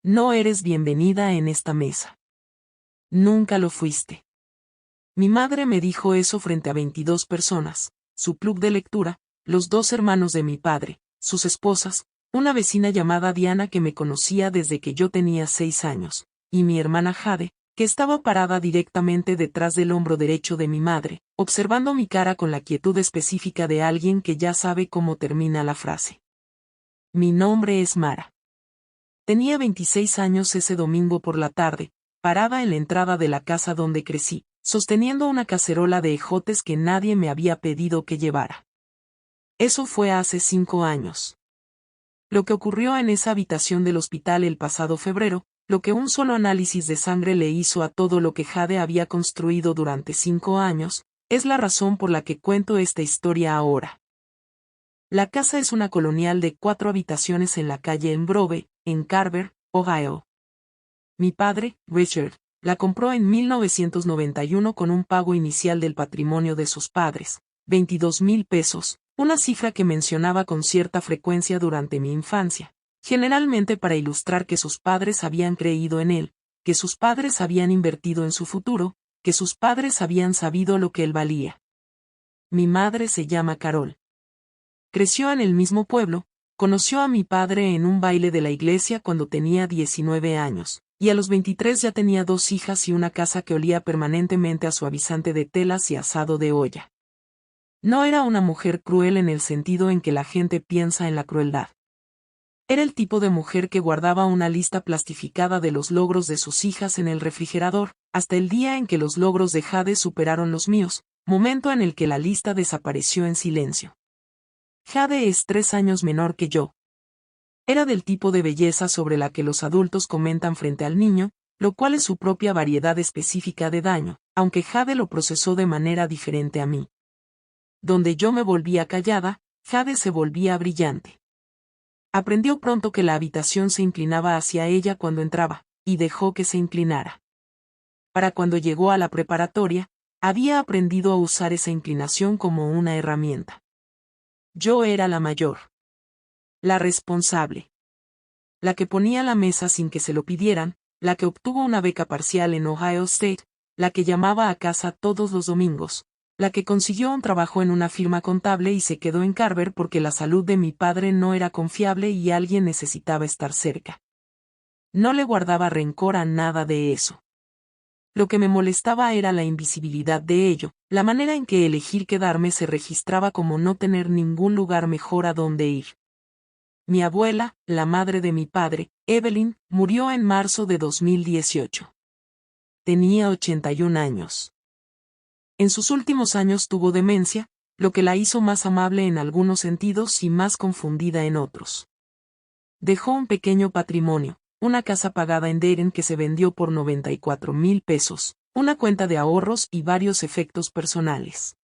No eres bienvenida en esta mesa. Nunca lo fuiste. Mi madre me dijo eso frente a 22 personas, su club de lectura, los 2 hermanos de mi padre, sus esposas, una vecina llamada Diana que me conocía desde que yo tenía 6 años, y mi hermana Jade, que estaba parada directamente detrás del hombro derecho de mi madre, observando mi cara con la quietud específica de alguien que ya sabe cómo termina la frase. Mi nombre es Mara. Tenía 26 años ese domingo por la tarde, parada en la entrada de la casa donde crecí, sosteniendo una cacerola de ejotes que nadie me había pedido que llevara. Eso fue hace 5 años. Lo que ocurrió en esa habitación del hospital el pasado febrero, lo que un solo análisis de sangre le hizo a todo lo que Jade había construido durante 5 años, es la razón por la que cuento esta historia ahora. La casa es una colonial de 4 habitaciones en la calle Grove, en Carver, Ohio. Mi padre, Richard, la compró en 1991 con un pago inicial del patrimonio de sus padres, $22,000, una cifra que mencionaba con cierta frecuencia durante mi infancia, generalmente para ilustrar que sus padres habían creído en él, que sus padres habían invertido en su futuro, que sus padres habían sabido lo que él valía. Mi madre se llama Carol. Creció en el mismo pueblo, conoció a mi padre en un baile de la iglesia cuando tenía 19 años, y a los 23 ya tenía 2 hijas y una casa que olía permanentemente a suavizante de telas y asado de olla. No era una mujer cruel en el sentido en que la gente piensa en la crueldad. Era el tipo de mujer que guardaba una lista plastificada de los logros de sus hijas en el refrigerador, hasta el día en que los logros de Jade superaron los míos, momento en el que la lista desapareció en silencio. Jade es 3 años menor que yo. Era del tipo de belleza sobre la que los adultos comentan frente al niño, lo cual es su propia variedad específica de daño, aunque Jade lo procesó de manera diferente a mí. Donde yo me volvía callada, Jade se volvía brillante. Aprendió pronto que la habitación se inclinaba hacia ella cuando entraba, y dejó que se inclinara. Para cuando llegó a la preparatoria, había aprendido a usar esa inclinación como una herramienta. Yo era la mayor. La responsable. La que ponía la mesa sin que se lo pidieran, la que obtuvo una beca parcial en Ohio State, la que llamaba a casa todos los domingos, la que consiguió un trabajo en una firma contable y se quedó en Carver porque la salud de mi padre no era confiable y alguien necesitaba estar cerca. No le guardaba rencor a nada de eso. Lo que me molestaba era la invisibilidad de ello, la manera en que elegir quedarme se registraba como no tener ningún lugar mejor a donde ir. Mi abuela, la madre de mi padre, Evelyn, murió en marzo de 2018. Tenía 81 años. En sus últimos años tuvo demencia, lo que la hizo más amable en algunos sentidos y más confundida en otros. Dejó un pequeño patrimonio, una casa pagada en Dayton que se vendió por $94,000, una cuenta de ahorros y varios efectos personales.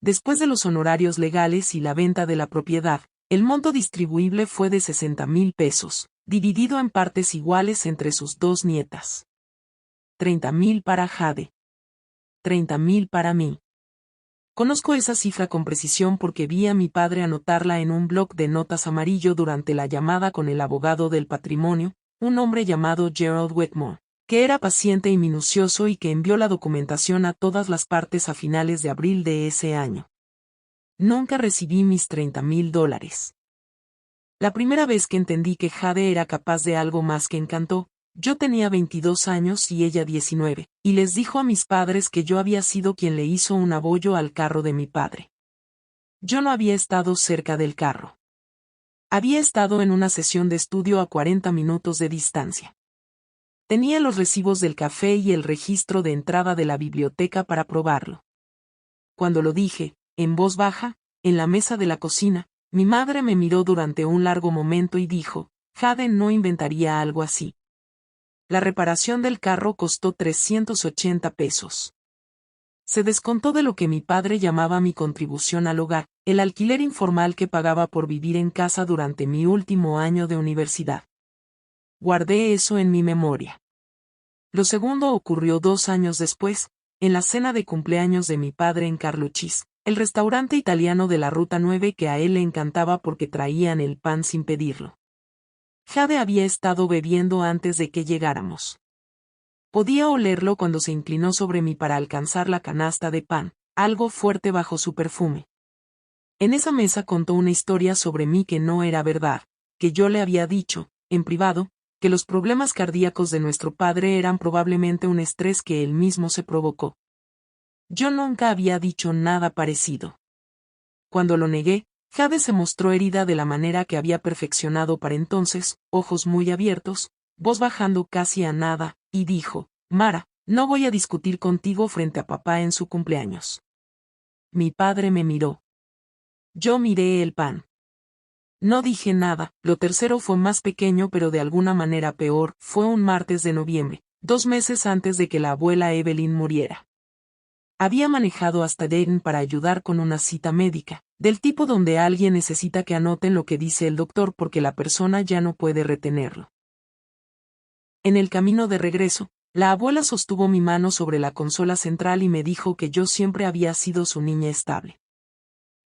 Después de los honorarios legales y la venta de la propiedad, el monto distribuible fue de $60,000, dividido en partes iguales entre sus 2 nietas. $30,000 para Jade. $30,000 para mí. Conozco esa cifra con precisión porque vi a mi padre anotarla en un bloc de notas amarillo durante la llamada con el abogado del patrimonio, un hombre llamado Gerald Wetmore, que era paciente y minucioso y que envió la documentación a todas las partes a finales de abril de ese año. Nunca recibí mis $30,000. La primera vez que entendí que Jade era capaz de algo más que encantó, yo tenía 22 años y ella 19, y les dijo a mis padres que yo había sido quien le hizo un abollo al carro de mi padre. Yo no había estado cerca del carro. Había estado en una sesión de estudio a 40 minutos de distancia. Tenía los recibos del café y el registro de entrada de la biblioteca para probarlo. Cuando lo dije, en voz baja, en la mesa de la cocina, mi madre me miró durante un largo momento y dijo, Jade no inventaría algo así. La reparación del carro costó $380. Se descontó de lo que mi padre llamaba mi contribución al hogar, el alquiler informal que pagaba por vivir en casa durante mi último año de universidad. Guardé eso en mi memoria. Lo segundo ocurrió 2 años después, en la cena de cumpleaños de mi padre en Carlucci's, el restaurante italiano de la Ruta 9 que a él le encantaba porque traían el pan sin pedirlo. Jade había estado bebiendo antes de que llegáramos. Podía olerlo cuando se inclinó sobre mí para alcanzar la canasta de pan, algo fuerte bajo su perfume. En esa mesa contó una historia sobre mí que no era verdad, que yo le había dicho, en privado, que los problemas cardíacos de nuestro padre eran probablemente un estrés que él mismo se provocó. Yo nunca había dicho nada parecido. Cuando lo negué, Jade se mostró herida de la manera que había perfeccionado para entonces, ojos muy abiertos, voz bajando casi a nada, y dijo, Mara, no voy a discutir contigo frente a papá en su cumpleaños. Mi padre me miró. Yo miré el pan. No dije nada. Lo tercero fue más pequeño pero de alguna manera peor. Fue un martes de noviembre, 2 meses antes de que la abuela Evelyn muriera. Había manejado hasta Dayton para ayudar con una cita médica, del tipo donde alguien necesita que anoten lo que dice el doctor porque la persona ya no puede retenerlo. En el camino de regreso, la abuela sostuvo mi mano sobre la consola central y me dijo que yo siempre había sido su niña estable.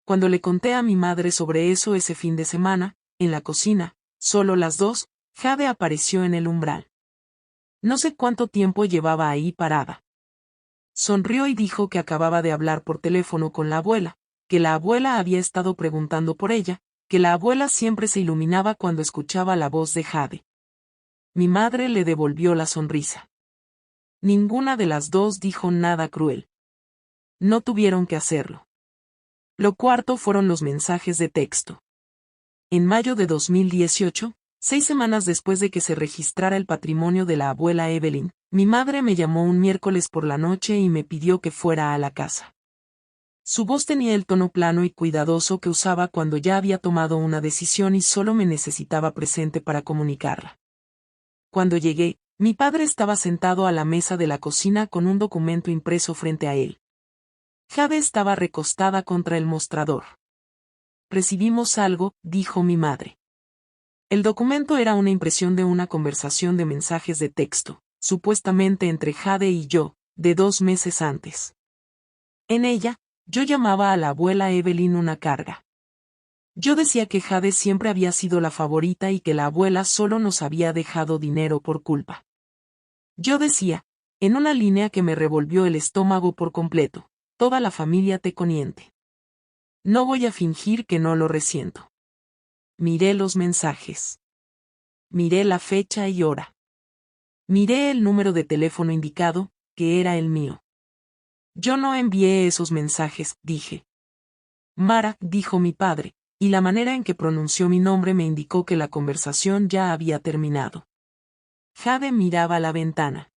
Cuando le conté a mi madre sobre eso ese fin de semana, en la cocina, solo las dos, Jade apareció en el umbral. No sé cuánto tiempo llevaba ahí parada. Sonrió y dijo que acababa de hablar por teléfono con la abuela, que la abuela había estado preguntando por ella, que la abuela siempre se iluminaba cuando escuchaba la voz de Jade. Mi madre le devolvió la sonrisa. Ninguna de las dos dijo nada cruel. No tuvieron que hacerlo. Lo cuarto fueron los mensajes de texto. En mayo de 2018, 6 semanas después de que se registrara el patrimonio de la abuela Evelyn, mi madre me llamó un miércoles por la noche y me pidió que fuera a la casa. Su voz tenía el tono plano y cuidadoso que usaba cuando ya había tomado una decisión y solo me necesitaba presente para comunicarla. Cuando llegué, mi padre estaba sentado a la mesa de la cocina con un documento impreso frente a él. Jade estaba recostada contra el mostrador. Recibimos algo, dijo mi madre. El documento era una impresión de una conversación de mensajes de texto, supuestamente entre Jade y yo, de 2 meses antes. En ella, yo llamaba a la abuela Evelyn una carga. Yo decía que Jade siempre había sido la favorita y que la abuela solo nos había dejado dinero por culpa. Yo decía, en una línea que me revolvió el estómago por completo, toda la familia teconiente. No voy a fingir que no lo resiento. Miré los mensajes. Miré la fecha y hora. Miré el número de teléfono indicado, que era el mío. Yo no envié esos mensajes, dije. Mara, dijo mi padre, y la manera en que pronunció mi nombre me indicó que la conversación ya había terminado. Jade miraba la ventana.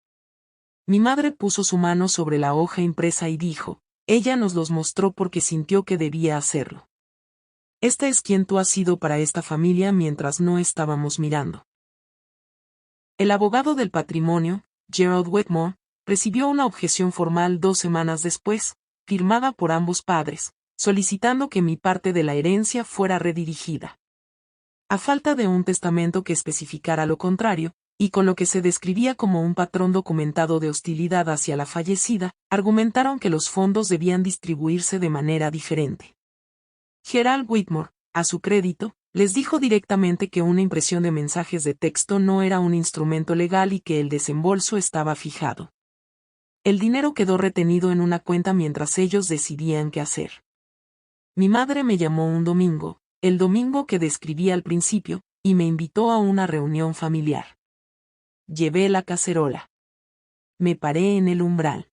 Mi madre puso su mano sobre la hoja impresa y dijo, ella nos los mostró porque sintió que debía hacerlo. Esta es quien tú has sido para esta familia mientras no estábamos mirando. El abogado del patrimonio, Gerald Whitmore, recibió una objeción formal 2 semanas después, firmada por ambos padres, solicitando que mi parte de la herencia fuera redirigida. A falta de un testamento que especificara lo contrario, y con lo que se describía como un patrón documentado de hostilidad hacia la fallecida, argumentaron que los fondos debían distribuirse de manera diferente. Gerald Whitmore, a su crédito, les dijo directamente que una impresión de mensajes de texto no era un instrumento legal y que el desembolso estaba fijado. El dinero quedó retenido en una cuenta mientras ellos decidían qué hacer. Mi madre me llamó un domingo, el domingo que describí al principio, y me invitó a una reunión familiar. Llevé la cacerola. Me paré en el umbral.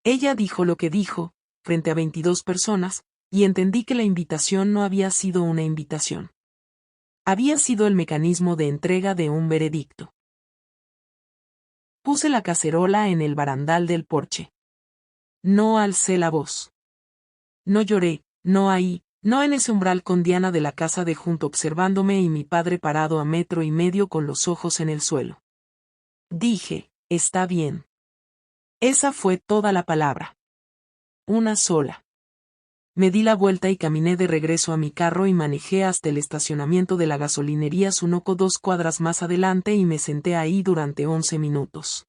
Ella dijo lo que dijo, frente a 22 personas, y entendí que la invitación no había sido una invitación. Había sido el mecanismo de entrega de un veredicto. Puse la cacerola en el barandal del porche. No alcé la voz. No lloré, no ahí, no en ese umbral con Diana de la casa de junto observándome y mi padre parado a 1,5 metros con los ojos en el suelo. Dije, está bien. Esa fue toda la palabra. Una sola. Me di la vuelta y caminé de regreso a mi carro y manejé hasta el estacionamiento de la gasolinería Sunoco 2 cuadras más adelante y me senté ahí durante 11 minutos.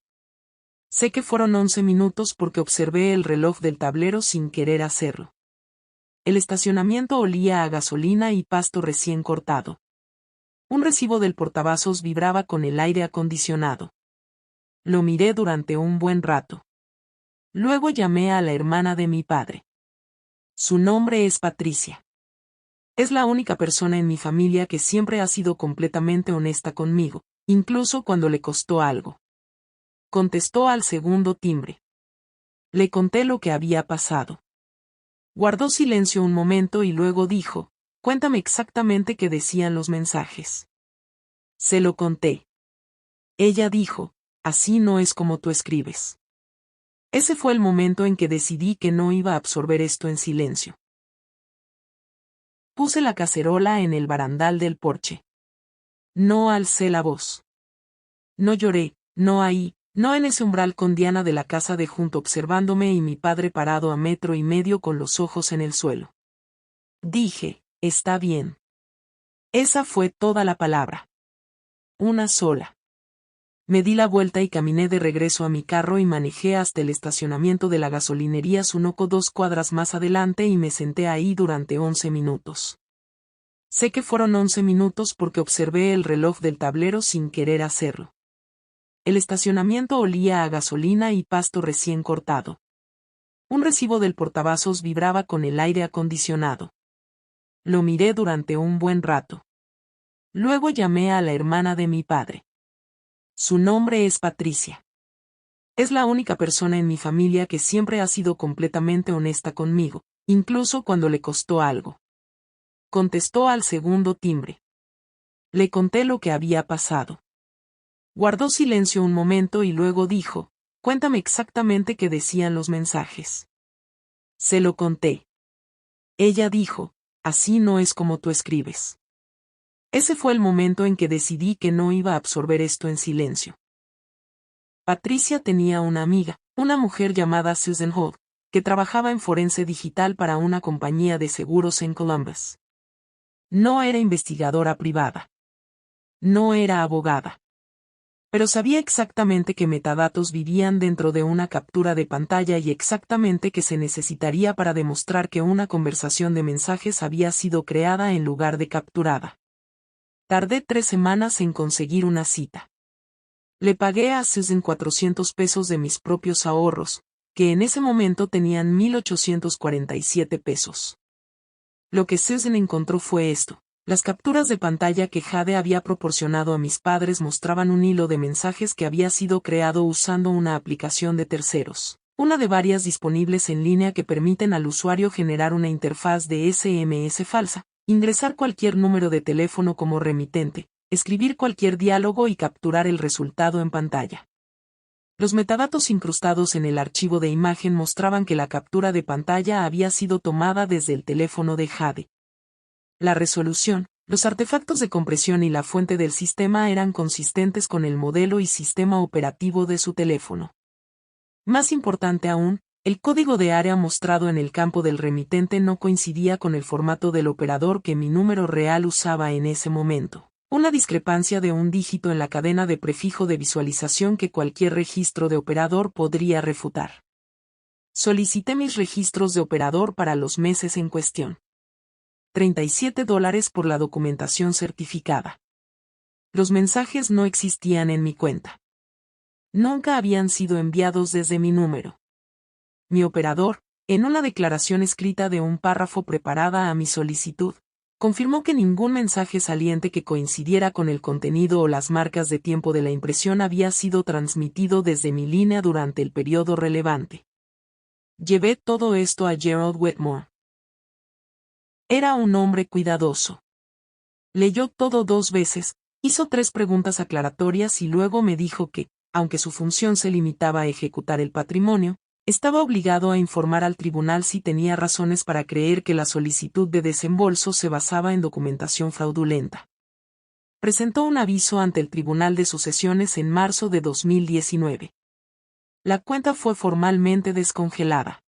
Sé que fueron 11 minutos porque observé el reloj del tablero sin querer hacerlo. El estacionamiento olía a gasolina y pasto recién cortado. Un recibo del portavasos vibraba con el aire acondicionado. Lo miré durante un buen rato. Luego llamé a la hermana de mi padre. Su nombre es Patricia. Es la única persona en mi familia que siempre ha sido completamente honesta conmigo, incluso cuando le costó algo. Contestó al segundo timbre. Le conté lo que había pasado. Guardó silencio un momento y luego dijo, cuéntame exactamente qué decían los mensajes. Se lo conté. Ella dijo, así no es como tú escribes. Ese fue el momento en que decidí que no iba a absorber esto en silencio. Puse la cacerola en el barandal del porche. No alcé la voz. No lloré, no ahí, no en ese umbral con Diana de la casa de junto observándome y mi padre parado a 1,5 metros con los ojos en el suelo. Dije, está bien. Esa fue toda la palabra. Una sola. Me di la vuelta y caminé de regreso a mi carro y manejé hasta el estacionamiento de la gasolinería Sunoco 2 cuadras más adelante y me senté ahí durante 11 minutos. Sé que fueron 11 minutos porque observé el reloj del tablero sin querer hacerlo. El estacionamiento olía a gasolina y pasto recién cortado. Un recibo del portavasos vibraba con el aire acondicionado. Lo miré durante un buen rato. Luego llamé a la hermana de mi padre. Su nombre es Patricia. Es la única persona en mi familia que siempre ha sido completamente honesta conmigo, incluso cuando le costó algo. Contestó al segundo timbre. Le conté lo que había pasado. Guardó silencio un momento y luego dijo, cuéntame exactamente qué decían los mensajes. Se lo conté. Ella dijo, así no es como tú escribes. Ese fue el momento en que decidí que no iba a absorber esto en silencio. Patricia tenía una amiga, una mujer llamada Susan Holt, que trabajaba en forense digital para una compañía de seguros en Columbus. No era investigadora privada. No era abogada. Pero sabía exactamente qué metadatos vivían dentro de una captura de pantalla y exactamente qué se necesitaría para demostrar que una conversación de mensajes había sido creada en lugar de capturada. Tardé 3 semanas en conseguir una cita. Le pagué a Susan $400 de mis propios ahorros, que en ese momento tenían $1,847. Lo que Susan encontró fue esto. Las capturas de pantalla que Jade había proporcionado a mis padres mostraban un hilo de mensajes que había sido creado usando una aplicación de terceros, una de varias disponibles en línea que permiten al usuario generar una interfaz de SMS falsa, ingresar cualquier número de teléfono como remitente, escribir cualquier diálogo y capturar el resultado en pantalla. Los metadatos incrustados en el archivo de imagen mostraban que la captura de pantalla había sido tomada desde el teléfono de Jade. La resolución, los artefactos de compresión y la fuente del sistema eran consistentes con el modelo y sistema operativo de su teléfono. Más importante aún, el código de área mostrado en el campo del remitente no coincidía con el formato del operador que mi número real usaba en ese momento. Una discrepancia de un dígito en la cadena de prefijo de visualización que cualquier registro de operador podría refutar. Solicité mis registros de operador para los meses en cuestión. $37 por la documentación certificada. Los mensajes no existían en mi cuenta. Nunca habían sido enviados desde mi número. Mi operador, en una declaración escrita de un párrafo preparada a mi solicitud, confirmó que ningún mensaje saliente que coincidiera con el contenido o las marcas de tiempo de la impresión había sido transmitido desde mi línea durante el periodo relevante. Llevé todo esto a Gerald Whitmore. Era un hombre cuidadoso. Leyó todo 2 veces, hizo 3 preguntas aclaratorias y luego me dijo que, aunque su función se limitaba a ejecutar el patrimonio, estaba obligado a informar al tribunal si tenía razones para creer que la solicitud de desembolso se basaba en documentación fraudulenta. Presentó un aviso ante el Tribunal de Sucesiones en marzo de 2019. La cuenta fue formalmente descongelada.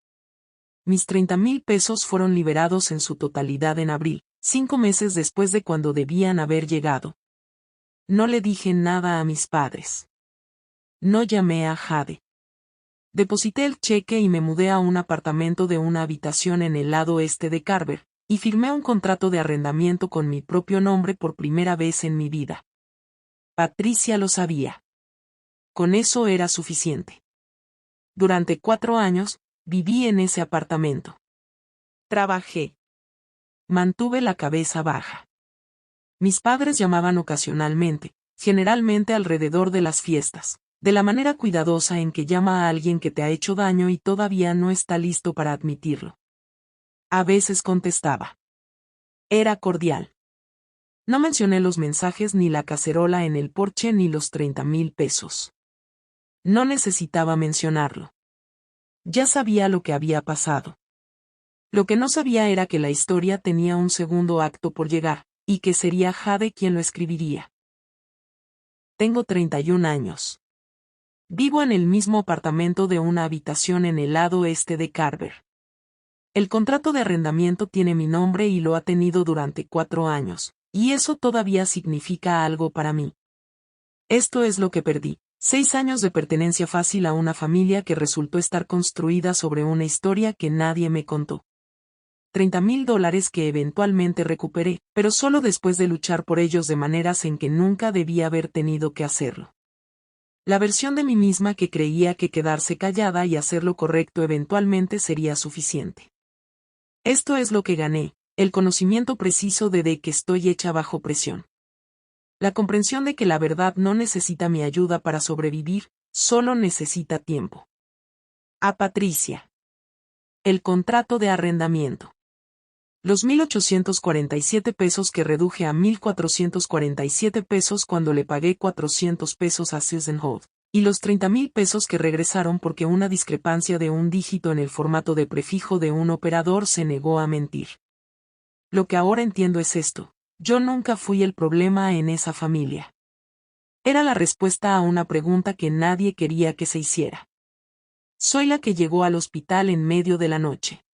Mis $30,000 fueron liberados en su totalidad en abril, 5 meses después de cuando debían haber llegado. No le dije nada a mis padres. No llamé a Jade. Deposité el cheque y me mudé a un apartamento de una habitación en el lado este de Carver, y firmé un contrato de arrendamiento con mi propio nombre por primera vez en mi vida. Patricia lo sabía. Con eso era suficiente. Durante 4 años, viví en ese apartamento. Trabajé. Mantuve la cabeza baja. Mis padres llamaban ocasionalmente, generalmente alrededor de las fiestas, de la manera cuidadosa en que llama a alguien que te ha hecho daño y todavía no está listo para admitirlo. A veces contestaba. Era cordial. No mencioné los mensajes ni la cacerola en el porche ni los 30,000 pesos. No necesitaba mencionarlo. Ya sabía lo que había pasado. Lo que no sabía era que la historia tenía un segundo acto por llegar, y que sería Jade quien lo escribiría. Tengo 31 años. Vivo en el mismo apartamento de una habitación en el lado este de Carver. El contrato de arrendamiento tiene mi nombre y lo ha tenido durante 4 años, y eso todavía significa algo para mí. Esto es lo que perdí: 6 años de pertenencia fácil a una familia que resultó estar construida sobre una historia que nadie me contó. $30,000 que eventualmente recuperé, pero solo después de luchar por ellos de maneras en que nunca debía haber tenido que hacerlo. La versión de mí misma que creía que quedarse callada y hacer lo correcto eventualmente sería suficiente. Esto es lo que gané: el conocimiento preciso de que estoy hecha bajo presión. La comprensión de que la verdad no necesita mi ayuda para sobrevivir, solo necesita tiempo. A Patricia. El contrato de arrendamiento. Los 1,847 pesos que reduje a 1,447 pesos cuando le pagué 400 pesos a Susan Holt, y los 30,000 pesos que regresaron porque una discrepancia de un dígito en el formato de prefijo de un operador se negó a mentir. Lo que ahora entiendo es esto: yo nunca fui el problema en esa familia. Era la respuesta a una pregunta que nadie quería que se hiciera. Soy la que llegó al hospital en medio de la noche.